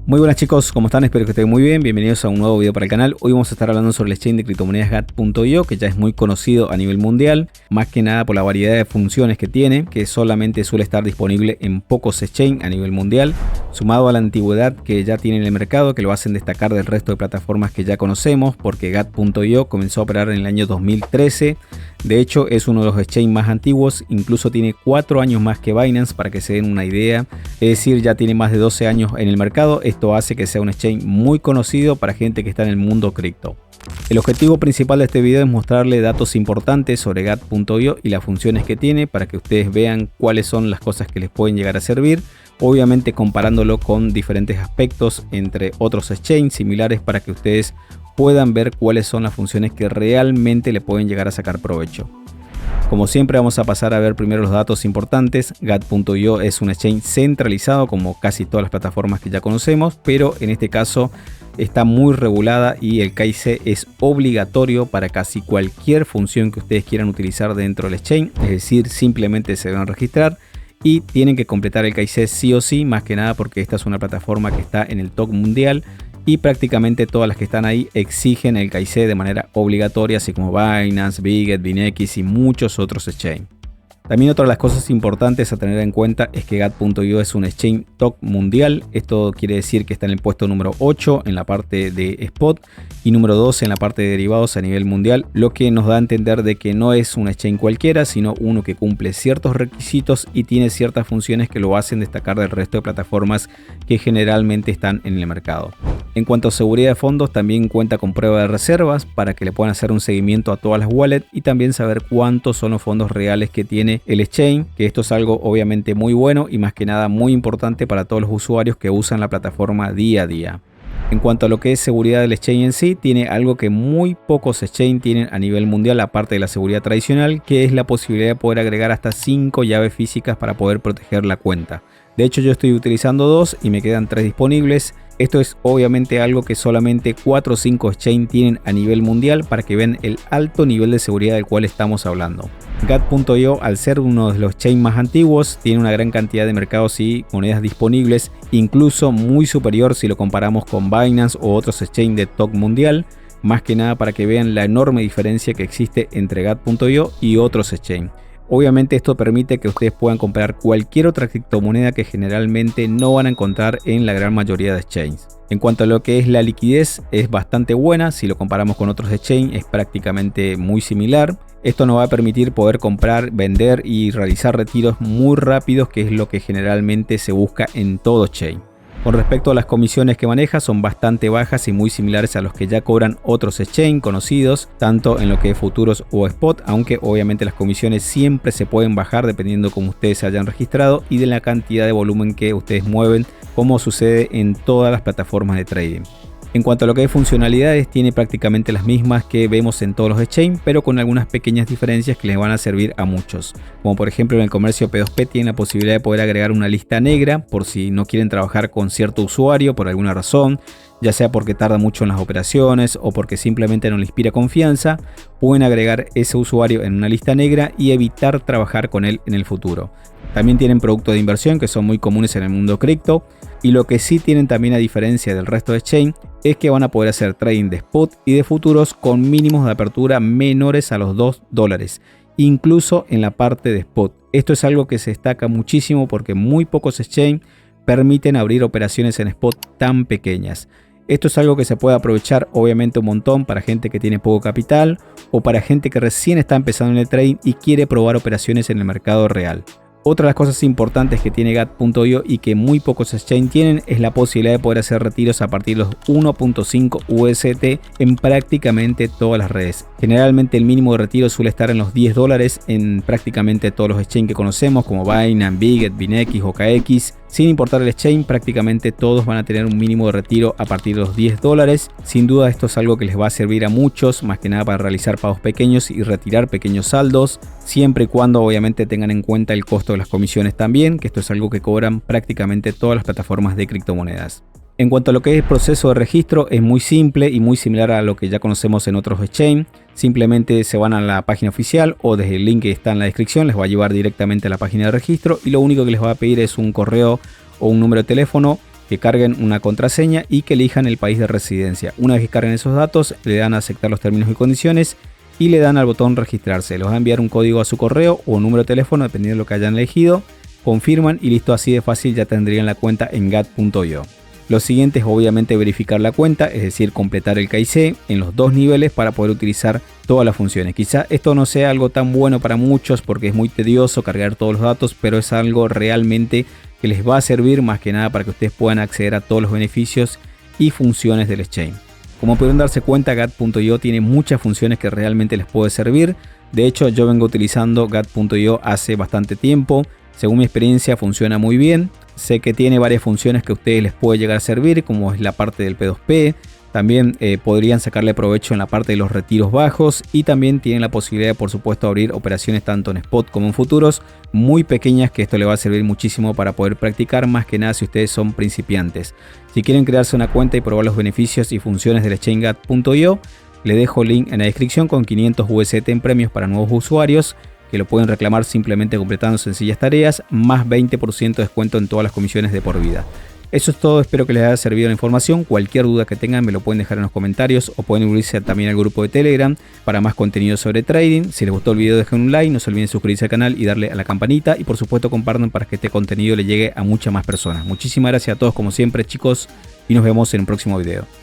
Muy buenas chicos, ¿cómo están? Espero que estén muy bien. Bienvenidos a un nuevo video para el canal. Hoy vamos a estar hablando sobre el exchange de criptomonedas Gat.io, que ya es muy conocido a nivel mundial, más que nada por la variedad de funciones que tiene, que solamente suele estar disponible en pocos exchanges a nivel mundial, sumado a la antigüedad que ya tiene en el mercado, que lo hacen destacar del resto de plataformas que ya conocemos, porque Gat.io comenzó a operar en el año 2013. De hecho, es uno de los exchanges más antiguos, incluso tiene 4 años más que Binance, para que se den una idea. Es decir, ya tiene más de 12 años en el mercado. Esto hace que sea un exchange muy conocido para gente que está en el mundo cripto. El objetivo principal de este video es mostrarle datos importantes sobre Gat.io y las funciones que tiene, para que ustedes vean cuáles son las cosas que les pueden llegar a servir. Obviamente comparándolo con diferentes aspectos entre otros exchanges similares, para que ustedes puedan ver cuáles son las funciones que realmente le pueden llegar a sacar provecho. Como siempre, vamos a pasar a ver primero los datos importantes. Gat.io es un exchange centralizado, como casi todas las plataformas que ya conocemos, pero en este caso está muy regulada y el KYC es obligatorio para casi cualquier función que ustedes quieran utilizar dentro del exchange. Es decir, simplemente se deben registrar y tienen que completar el KYC sí o sí, más que nada porque esta es una plataforma que está en el top mundial y prácticamente todas las que están ahí exigen el KYC de manera obligatoria, así como Binance, Bitget, Binex y muchos otros exchanges. También otra de las cosas importantes a tener en cuenta es que Gat.io es un exchange top mundial. Esto quiere decir que está en el puesto número 8 en la parte de spot y número 12 en la parte de derivados a nivel mundial, lo que nos da a entender de que no es un exchange cualquiera, sino uno que cumple ciertos requisitos y tiene ciertas funciones que lo hacen destacar del resto de plataformas que generalmente están en el mercado. En cuanto a seguridad de fondos, también cuenta con prueba de reservas para que le puedan hacer un seguimiento a todas las wallets y también saber cuántos son los fondos reales que tiene el exchange, que esto es algo obviamente muy bueno y más que nada muy importante para todos los usuarios que usan la plataforma día a día. En cuanto a lo que es seguridad del exchange en sí, tiene algo que muy pocos exchanges tienen a nivel mundial, aparte de la seguridad tradicional, que es la posibilidad de poder agregar hasta 5 llaves físicas para poder proteger la cuenta. De hecho, yo estoy utilizando 2 y me quedan 3 disponibles. Esto es obviamente algo que solamente 4 o 5 exchanges tienen a nivel mundial, para que vean el alto nivel de seguridad del cual estamos hablando. Gat.io, al ser uno de los exchanges más antiguos, tiene una gran cantidad de mercados y monedas disponibles, incluso muy superior si lo comparamos con Binance o otros exchanges de top mundial, más que nada para que vean la enorme diferencia que existe entre Gat.io y otros exchanges. Obviamente esto permite que ustedes puedan comprar cualquier otra criptomoneda que generalmente no van a encontrar en la gran mayoría de exchanges. En cuanto a lo que es la liquidez, es bastante buena. Si lo comparamos con otros exchanges, es prácticamente muy similar. Esto nos va a permitir poder comprar, vender y realizar retiros muy rápidos, que es lo que generalmente se busca en todo exchange. Con respecto a las comisiones que maneja, son bastante bajas y muy similares a los que ya cobran otros exchanges conocidos, tanto en lo que es futuros o spot, aunque obviamente las comisiones siempre se pueden bajar dependiendo cómo ustedes se hayan registrado y de la cantidad de volumen que ustedes mueven, como sucede en todas las plataformas de trading. En cuanto a lo que es funcionalidades, tiene prácticamente las mismas que vemos en todos los exchanges, pero con algunas pequeñas diferencias que les van a servir a muchos. Como por ejemplo en el comercio P2P tienen la posibilidad de poder agregar una lista negra por si no quieren trabajar con cierto usuario por alguna razón, ya sea porque tarda mucho en las operaciones o porque simplemente no le inspira confianza. Pueden agregar ese usuario en una lista negra y evitar trabajar con él en el futuro. También tienen productos de inversión que son muy comunes en el mundo cripto, y lo que sí tienen también, a diferencia del resto de exchange, es que van a poder hacer trading de spot y de futuros con mínimos de apertura menores a los $2, incluso en la parte de spot. Esto es algo que se destaca muchísimo porque muy pocos exchanges permiten abrir operaciones en spot tan pequeñas. Esto es algo que se puede aprovechar obviamente un montón para gente que tiene poco capital o para gente que recién está empezando en el trading y quiere probar operaciones en el mercado real. Otra de las cosas importantes que tiene Gat.io y que muy pocos exchanges tienen es la posibilidad de poder hacer retiros a partir de los 1.5 UST en prácticamente todas las redes. Generalmente el mínimo de retiro suele estar en los $10 en prácticamente todos los exchanges que conocemos, como Binance, Bitget, Binex, OKX. Sin importar el exchange, prácticamente todos van a tener un mínimo de retiro a partir de los $10. Sin duda esto es algo que les va a servir a muchos, más que nada para realizar pagos pequeños y retirar pequeños saldos, siempre y cuando obviamente tengan en cuenta el costo de las comisiones también, que esto es algo que cobran prácticamente todas las plataformas de criptomonedas. En cuanto a lo que es el proceso de registro, es muy simple y muy similar a lo que ya conocemos en otros exchanges. Simplemente se van a la página oficial o desde el link que está en la descripción les va a llevar directamente a la página de registro, y lo único que les va a pedir es un correo o un número de teléfono que carguen una contraseña y que elijan el país de residencia. Una vez que carguen esos datos, le dan a aceptar los términos y condiciones y le dan al botón registrarse. Les va a enviar un código a su correo o un número de teléfono dependiendo de lo que hayan elegido. Confirman y listo, así de fácil ya tendrían la cuenta en gat.io. Lo siguiente es obviamente verificar la cuenta, es decir, completar el KYC en los dos niveles para poder utilizar todas las funciones. Quizá esto no sea algo tan bueno para muchos porque es muy tedioso cargar todos los datos, pero es algo realmente que les va a servir más que nada para que ustedes puedan acceder a todos los beneficios y funciones del exchange. Como pudieron darse cuenta, gat.io tiene muchas funciones que realmente les puede servir. De hecho, yo vengo utilizando gat.io hace bastante tiempo. Según mi experiencia, funciona muy bien. Sé que tiene varias funciones que a ustedes les puede llegar a servir, como es la parte del P2P. También podrían sacarle provecho en la parte de los retiros bajos. Y también tienen la posibilidad de, por supuesto, abrir operaciones tanto en spot como en futuros, muy pequeñas, que esto le va a servir muchísimo para poder practicar, más que nada si ustedes son principiantes. Si quieren crearse una cuenta y probar los beneficios y funciones del exchange gat.io, le dejo el link en la descripción con 500 USDT en premios para nuevos usuarios, que lo pueden reclamar simplemente completando sencillas tareas, más 20% de descuento en todas las comisiones de por vida. Eso es todo, espero que les haya servido la información. Cualquier duda que tengan me lo pueden dejar en los comentarios o pueden unirse también al grupo de Telegram para más contenido sobre trading. Si les gustó el video dejen un like, no se olviden suscribirse al canal y darle a la campanita y por supuesto compartan para que este contenido le llegue a muchas más personas. Muchísimas gracias a todos como siempre chicos y nos vemos en un próximo video.